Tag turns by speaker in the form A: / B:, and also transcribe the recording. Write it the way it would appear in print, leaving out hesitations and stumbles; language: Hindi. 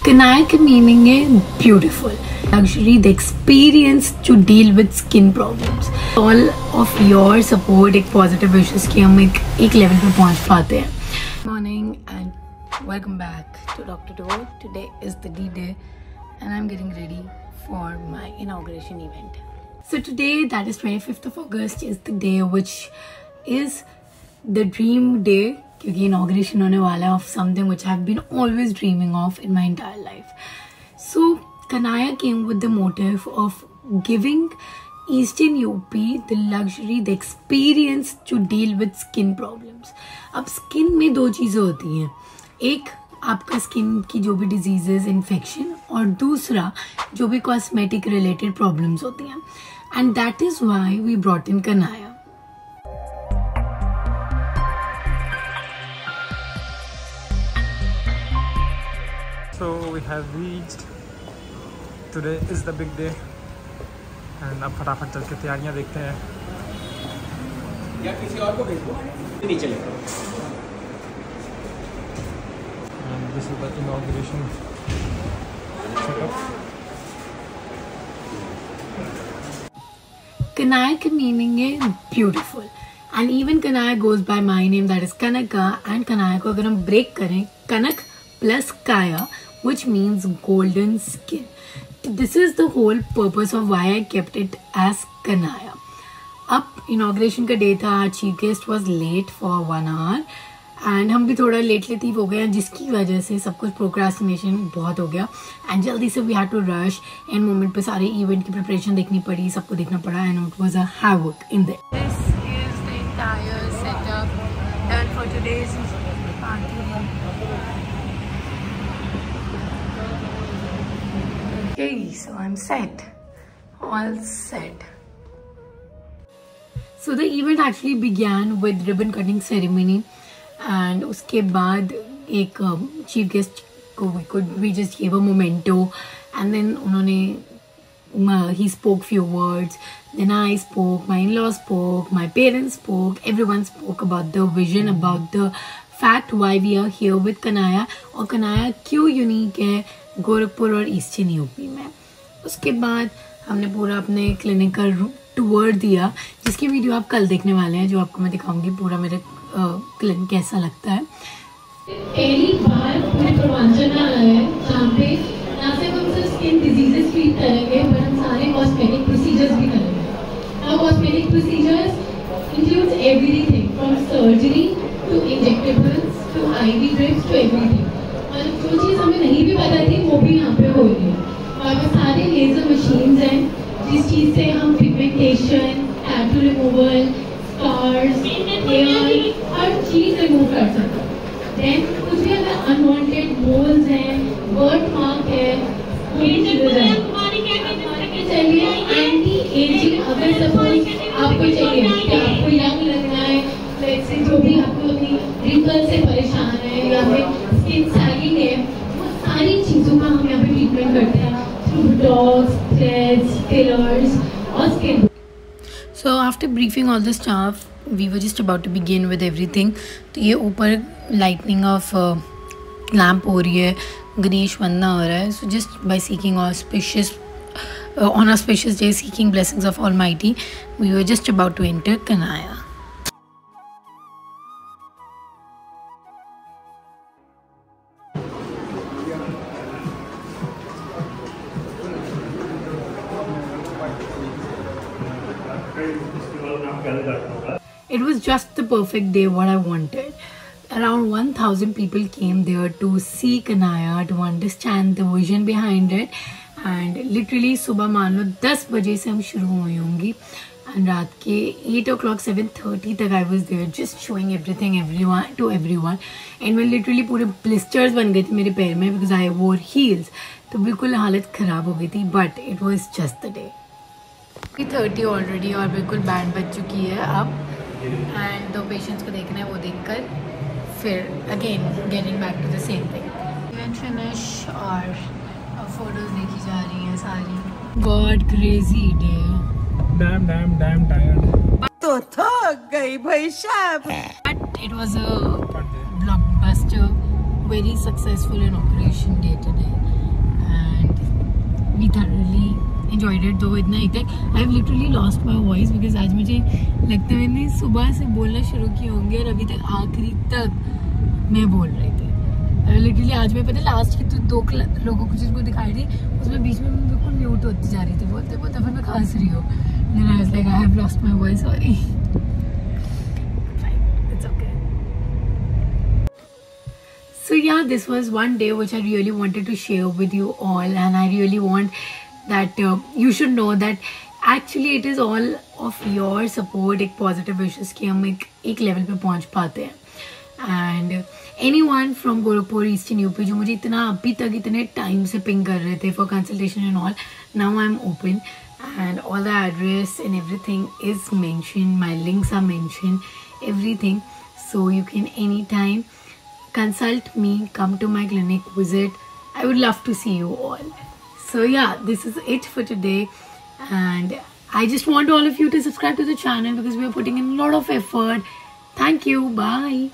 A: Kanaya का मीनिंग है beautiful, luxury, the experience to deal with skin problems. All of your support, एक पॉजिटिव विशेस की हम एक लेवल पे पहुंच पाते हैं। Morning and welcome back to doctor डो। Today is the D-Day and I'm getting ready for my inauguration event. So today, that is 25th of August, is the day which is the dream day, क्योंकि inauguration होने वाला है of something which I've been always dreaming of in my entire life. So Kanaya came with the motive of giving Eastern UP the luxury, the experience to deal with skin problems. अब skin में दो चीज़ें होती हैं, एक आपका स्किन की जो भी डिजीजेस, इन्फेक्शन, और दूसरा जो भी कॉस्मेटिक रिलेटेड प्रॉब्लम्स होती हैं, and that is why we brought in Kanaya.
B: So we have reached. Today is the big day, and अब फटाफट चल के तैयारियां देखते हैं।
C: या किसी और को भेज दो, नहीं चलेगा।
B: And this is the inauguration setup.
A: Kanaya का मीनिंग है beautiful, and even Kanaya goes by my name, that is Kanaka. And Kanaya को अगर हम ब्रेक करें, कनक प्लस काया, which means golden skin. This is the whole purpose of why I kept it as Kanaya. अब inauguration का डे था, chief guest was late for 1 hour, and हम भी थोड़ा लेट लतीफ हो गए, जिसकी वजह से सब कुछ प्रोक्रास्टिनेशन बहुत हो गया, एंड जल्दी से we had to rush. And moment पे सारे इवेंट की प्रिपरेशन देखनी पड़ी, सबको देखना पड़ा, and it was a havoc in that. This is the entire setup done for today's party. Okay, so I'm set, all set. So the event actually began with ribbon cutting ceremony, and उसके बाद एक चीफ गेस्ट को we just gave a memento, and then उन्होंने he spoke few words, then I spoke, my in-laws spoke, my parents spoke, everyone spoke about the vision, about the fact why we are here with Kanaya, और Kanaya क्यों यूनिक है गोरखपुर और ईस्टर्न यूपी में। उसके बाद हमने पूरा अपने क्लिनिक का टूर दिया, जिसकी वीडियो आप कल देखने वाले हैं, जो आपको मैं दिखाऊंगी पूरा मेरा क्लिनिक कैसा लगता है।
D: पहली बार पूरे पूर्वांचल में आया है, जहाँ पे ना सिर्फ हम सिर्फ स्किन डिजीजेस ट्रीट करेंगे, पर हम सारे कॉस्मेटिक प्रोसीजर्स भी करेंगे। Now cosmetic procedures includes everything from surgery to injectables to IV drips to everything. और जो चीज़ हमें नहीं भी पता थी वो भी यहाँ पे हो रही है। और वो सारे लेजर मशीन्स हैं, जिस चीज़ से हम pigmentation, tattoo removal, scars, hair, हर चीज़ रिमूव कर सकते हैं। देन कुछ भी अगर अनवांटेड मोल्स हैं, बर्थ मार्क है, चलिए एंटी एजिंग, अगर सपोज आपको चाहिए कि आपको यंग लगना है, जैसे जो भी आपको अपनी रिंकल से परेशान है या फिर स्किन सैगिंग है, वो सारी चीज़ों का हम यहाँ पे ट्रीटमेंट करते हैं थ्रू डॉट्स, थ्रेड्स, फिलर्स और skin.
A: So after briefing all the staff, we were just about to begin with everything. तो ये ऊपर लाइटनिंग ऑफ लैम्प हो रही है, गणेश वंदना हो रहा है। So just by seeking auspicious on auspicious day, seeking blessings of Almighty, we were just about to enter Kanaya. It was just the perfect day, what I wanted. Around 1,000 people came there to see Kanaya, to understand the vision behind it. And literally सुबह मान लो 10 बजे से हम शुरू हुई होंगी, and रात के 8 o'clock 7:30 तक I was there just showing everything to everyone. And मैं literally पूरे blisters बन गए थे मेरे पैर में because I wore heels. तो बिल्कुल हालत ख़राब हो गई थी, but it was just the day. 30 already, और बिल्कुल बैंड बज चुकी है अब, एंड दो पेशेंट्स को देखना है, वो देखकर फिर again getting back to the same thing. Event finish और फोटोज देखी जा रही हैं सारी। God crazy day,
B: damn tired,
E: तो थक गई भाई साहब।
A: But it was a blockbuster, very successful inauguration day today. enjoyed it though इतना hectic. I've literally lost my voice because आज मुझे लगता है मैंने सुबह से बोलना शुरू किए होंगे और अभी तक आखिरी तक मैं बोल रही थी. Literally आज मैं पता लास्ट की तो 2 लोगों को जिसको दिखाई थी उसमें बीच में मैं बिल्कुल म्यूट होती जा रही थी बोलते बोलते फिर मैं खांस रही हूँ. Then I was like I have lost my voice, sorry. It's okay. So yeah, this was one day which I really wanted to share with you all, and I really want that you should know that actually it is all of your support, एक positive wishes कि हम एक level पे पहुँच पाते हैं. And anyone from Gorakhpur, Eastern UP जो मुझे इतना अभी तक इतने टाइम से पिंग कर रहे थे for consultation and all, now I'm open and all the address and everything is mentioned, my links are mentioned, everything, so you can anytime consult me, come to my clinic, visit. I would love to see you all. So yeah, this is it for today, and I just want all of you to subscribe to the channel because we are putting in a lot of effort. Thank you. Bye.